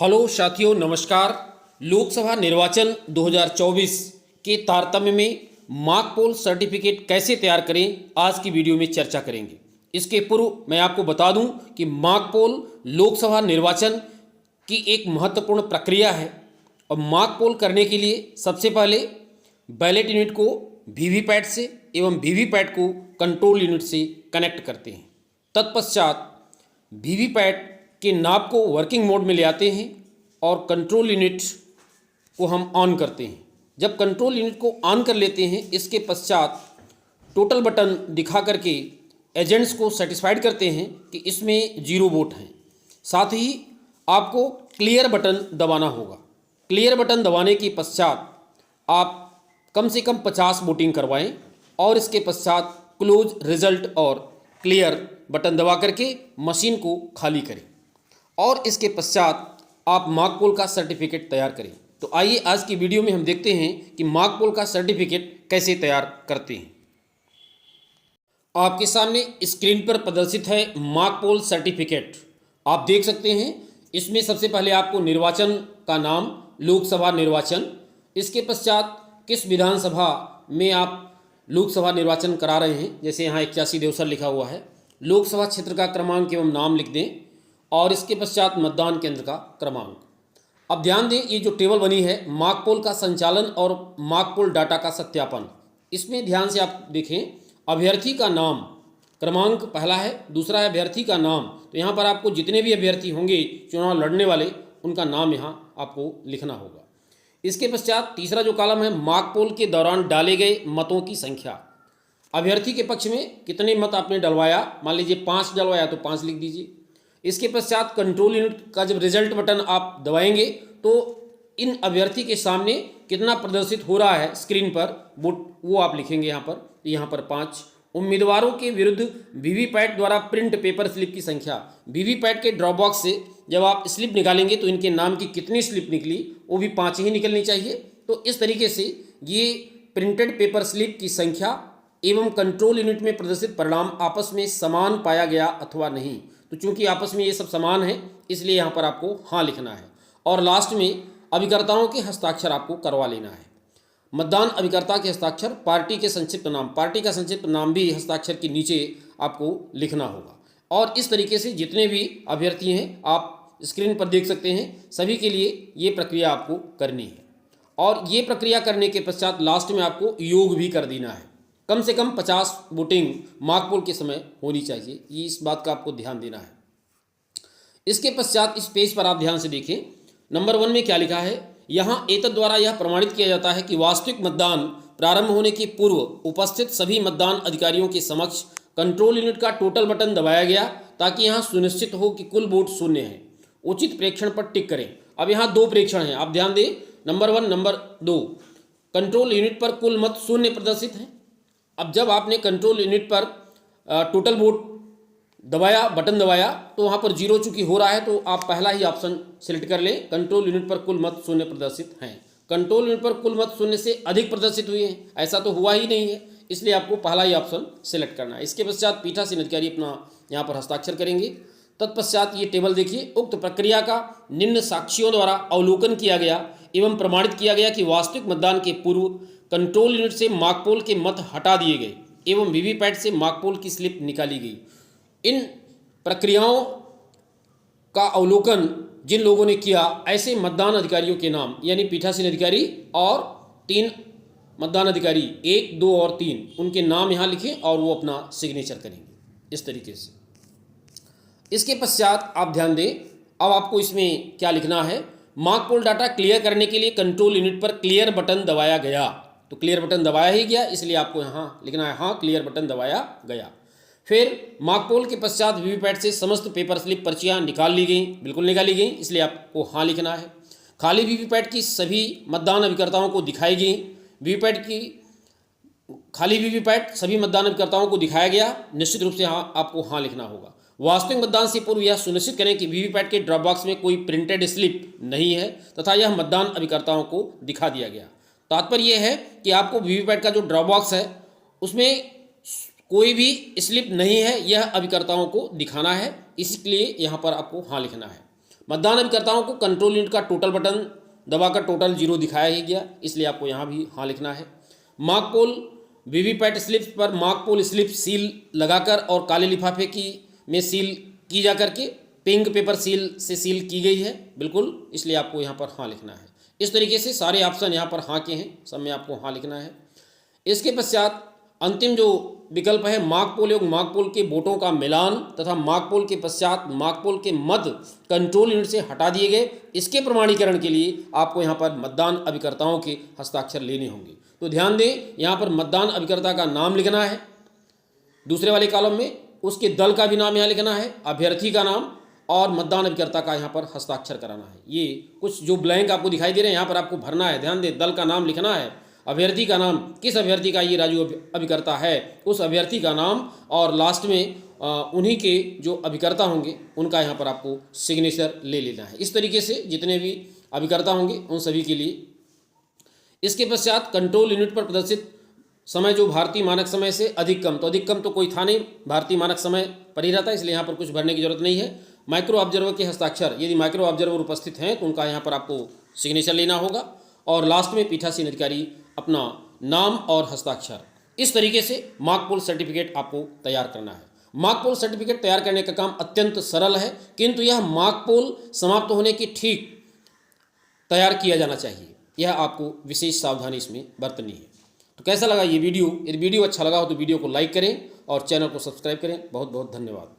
Hello साथियों, नमस्कार। लोकसभा निर्वाचन 2024 के तारतम्य में मॉक पोल सर्टिफिकेट कैसे तैयार करें, आज की वीडियो में चर्चा करेंगे। इसके पूर्व मैं आपको बता दूं कि मॉक पोल लोकसभा निर्वाचन की एक महत्वपूर्ण प्रक्रिया है और मॉक पोल करने के लिए सबसे पहले बैलेट यूनिट को वीवीपैट से एवं वीवीपैट को कंट्रोल यूनिट से कनेक्ट करते हैं। तत्पश्चात वीवीपैट के नाब को वर्किंग मोड में ले आते हैं और कंट्रोल यूनिट को हम ऑन करते हैं। जब कंट्रोल यूनिट को ऑन कर लेते हैं, इसके पश्चात टोटल बटन दिखा करके एजेंट्स को सेटिस्फाइड करते हैं कि इसमें 0 वोट हैं। साथ ही आपको क्लियर बटन दबाना होगा। क्लियर बटन दबाने के पश्चात आप कम से कम 50 वोटिंग करवाएं और इसके पश्चात क्लोज रिजल्ट और क्लियर बटन दबा करके मशीन को खाली करें और इसके पश्चात आप मॉक पोल का सर्टिफिकेट तैयार करें। तो आइए आज की वीडियो में हम देखते हैं कि मॉक पोल का सर्टिफिकेट कैसे तैयार करते हैं। आपके सामने स्क्रीन पर प्रदर्शित है मॉक पोल सर्टिफिकेट। आप देख सकते हैं इसमें सबसे पहले आपको निर्वाचन का नाम लोकसभा निर्वाचन, इसके पश्चात किस विधानसभा में आप लोकसभा निर्वाचन करा रहे हैं, जैसे यहाँ 81 देवसर लिखा हुआ है, लोकसभा क्षेत्र का क्रमांक एवं नाम लिख दें और इसके पश्चात मतदान केंद्र का क्रमांक। अब ध्यान दें, ये जो टेबल बनी है मॉक पोल का संचालन और मॉक पोल डाटा का सत्यापन, इसमें ध्यान से आप देखें अभ्यर्थी का नाम क्रमांक पहला है, दूसरा है अभ्यर्थी का नाम। तो यहाँ पर आपको जितने भी अभ्यर्थी होंगे चुनाव लड़ने वाले, उनका नाम यहाँ आपको लिखना होगा। इसके पश्चात तीसरा जो कॉलम है मॉक पोल के दौरान डाले गए मतों की संख्या। अभ्यर्थी के पक्ष में कितने मत आपने डलवाया, मान लीजिए 5 डलवाया तो 5 लिख दीजिए। इसके पश्चात कंट्रोल यूनिट का जब रिजल्ट बटन आप दबाएंगे तो इन अभ्यर्थी के सामने कितना प्रदर्शित हो रहा है स्क्रीन पर वोट, वो आप लिखेंगे यहाँ पर 5। उम्मीदवारों के विरुद्ध वीवीपैट द्वारा प्रिंट पेपर स्लिप की संख्या। वीवीपैट के ड्रॉप बॉक्स से जब आप स्लिप निकालेंगे तो इनके नाम की कितनी स्लिप निकली, वो भी 5 ही निकलनी चाहिए। तो इस तरीके से ये प्रिंटेड पेपर स्लिप की संख्या एवं कंट्रोल यूनिट में प्रदर्शित परिणाम आपस में समान पाया गया अथवा नहीं। तो चूंकि आपस में ये सब समान है, इसलिए यहाँ पर आपको हाँ लिखना है और लास्ट में अभिकर्ताओं के हस्ताक्षर आपको करवा लेना है। मतदान अभिकर्ता के हस्ताक्षर, पार्टी के संक्षिप्त नाम, पार्टी का संक्षिप्त नाम भी हस्ताक्षर के नीचे आपको लिखना होगा। और इस तरीके से जितने भी अभ्यर्थी हैं आप स्क्रीन पर देख सकते हैं, सभी के लिए ये प्रक्रिया आपको करनी है। और ये प्रक्रिया करने के पश्चात लास्ट में आपको योग भी कर देना है। कम से कम 50 वोटिंग मॉक पोल के समय होनी चाहिए, ये इस बात का आपको ध्यान देना है। इसके पश्चात इस पेज पर आप ध्यान से देखें, नंबर 1 में क्या लिखा है, यहाँ एतद द्वारा यह प्रमाणित किया जाता है कि वास्तविक मतदान प्रारंभ होने के पूर्व उपस्थित सभी मतदान अधिकारियों के समक्ष कंट्रोल यूनिट का टोटल बटन दबाया गया ताकि यहाँ सुनिश्चित हो कि कुल वोट शून्य है। उचित प्रेक्षण पर टिक करें। अब यहाँ 2 प्रेक्षण हैं, आप ध्यान दें, नंबर 1, नंबर 2। कंट्रोल यूनिट पर कुल मत शून्य प्रदर्शित हैं। अब जब आपने कंट्रोल यूनिट पर टोटल वोट दबाया, बटन दबाया, तो वहाँ पर 0 चूंकि हो रहा है तो आप पहला ही ऑप्शन सिलेक्ट कर लें, कंट्रोल यूनिट पर कुल मत शून्य प्रदर्शित हैं। कंट्रोल यूनिट पर कुल मत शून्य से अधिक प्रदर्शित हुए हैं, ऐसा तो हुआ ही नहीं है, इसलिए आपको पहला ही ऑप्शन सिलेक्ट करना है। इसके पश्चात पीठासीन अधिकारी अपना यहाँ पर हस्ताक्षर करेंगे। तत्पश्चात ये टेबल देखिए, उक्त प्रक्रिया का निम्न साक्षियों द्वारा अवलोकन किया गया एवं प्रमाणित किया गया कि वास्तविक मतदान के पूर्व कंट्रोल यूनिट से मॉक पोल के मत हटा दिए गए एवं वीवीपैट से मॉक पोल की स्लिप निकाली गई। इन प्रक्रियाओं का अवलोकन जिन लोगों ने किया, ऐसे मतदान अधिकारियों के नाम, यानी पीठासीन अधिकारी और 3 मतदान अधिकारी 1, 2 और 3, उनके नाम यहाँ लिखें और वो अपना सिग्नेचर करेंगे इस तरीके से। इसके पश्चात आप ध्यान दें, अब आपको इसमें क्या लिखना है, मॉक पोल डाटा क्लियर करने के लिए कंट्रोल यूनिट पर क्लियर बटन दबाया गया। तो क्लियर बटन दबाया ही गया, इसलिए आपको यहाँ लिखना है हाँ क्लियर बटन दबाया गया। फिर मॉक पोल के पश्चात वीवीपैट से समस्त पेपर स्लिप पर्चियाँ निकाल ली गई, बिल्कुल निकाली गई, इसलिए आपको हाँ लिखना है। खाली वीवीपैट की सभी मतदान अभिकर्ताओं को दिखाई गई, खाली वीवीपैट सभी मतदान अभिकर्ताओं को दिखाया गया, निश्चित रूप से हाँ आपको हाँ लिखना होगा। वास्तविक मतदान से पूर्व यह सुनिश्चित करें कि वीवीपैट के ड्रॉप बॉक्स में कोई प्रिंटेड स्लिप नहीं है तथा यह मतदान अभिकर्ताओं को दिखा दिया गया। तात्पर्य यह है कि आपको वीवीपैट का जो ड्रॉप बॉक्स है उसमें कोई भी स्लिप नहीं है, यह अभिकर्ताओं को दिखाना है, इसलिए यहाँ पर आपको हाँ लिखना है। मतदान अभिकर्ताओं को कंट्रोल यूनिट का टोटल बटन दबाकर टोटल 0 दिखाया ही गया, इसलिए आपको यहाँ भी हाँ लिखना है। मार्क पोल वीवीपैट स्लिप पर मार्क पोल स्लिप सील लगाकर और काले लिफाफे की में सील की जा करके पिंक पेपर सील से सील की गई है, बिल्कुल, इसलिए आपको यहाँ पर हाँ लिखना है। इस तरीके से सारे ऑप्शन यहाँ पर हाँ के हैं, सब में आपको हाँ लिखना है। इसके पश्चात अंतिम जो विकल्प है मार्क पोल एवं मार्क पोल के वोटों का मिलान तथा मार्क पोल के पश्चात मार्क पोल के मत कंट्रोल यूनिट से हटा दिए गए, इसके प्रमाणीकरण के लिए आपको यहाँ पर मतदान अभिकर्ताओं के हस्ताक्षर लेने होंगे। तो ध्यान दें, यहाँ पर मतदान अभिकर्ता का नाम लिखना है दूसरे वाले कॉलम में, उसके दल का भी नाम यहाँ लिखना है, अभ्यर्थी का नाम और मतदान अभिकर्ता का यहाँ पर हस्ताक्षर कराना है। ये कुछ जो ब्लैंक आपको दिखाई दे रहे हैं यहाँ पर आपको भरना है। ध्यान दें, दल का नाम लिखना है, अभ्यर्थी का नाम, किस अभ्यर्थी का ये राजू अभिकर्ता है उस अभ्यर्थी का नाम, और लास्ट में उन्हीं के जो अभिकर्ता होंगे उनका यहाँ पर आपको सिग्नेचर ले लेना है। इस तरीके से जितने भी अभिकर्ता होंगे उन सभी के लिए। इसके पश्चात कंट्रोल यूनिट पर प्रदर्शित समय जो भारतीय मानक समय से अधिक कम तो कोई था नहीं, भारतीय मानक समय पर ही रहता है, इसलिए यहाँ पर कुछ भरने की जरूरत नहीं है। माइक्रो ऑब्जर्वर के हस्ताक्षर, यदि माइक्रो ऑब्जर्वर उपस्थित हैं तो उनका यहाँ पर आपको सिग्नेचर लेना होगा, और लास्ट में पीठासीन अधिकारी अपना नाम और हस्ताक्षर। इस तरीके से मार्क पोल सर्टिफिकेट आपको तैयार करना है। मार्क पोल सर्टिफिकेट तैयार करने का काम अत्यंत सरल है, किंतु यह मार्क पोल समाप्त होने की ठीक तैयार किया जाना चाहिए, यह आपको विशेष सावधानी इसमें बरतनी है। तो कैसा लगा ये वीडियो? यदि वीडियो अच्छा लगा हो तो वीडियो को लाइक करें और चैनल को सब्सक्राइब करें। बहुत बहुत धन्यवाद।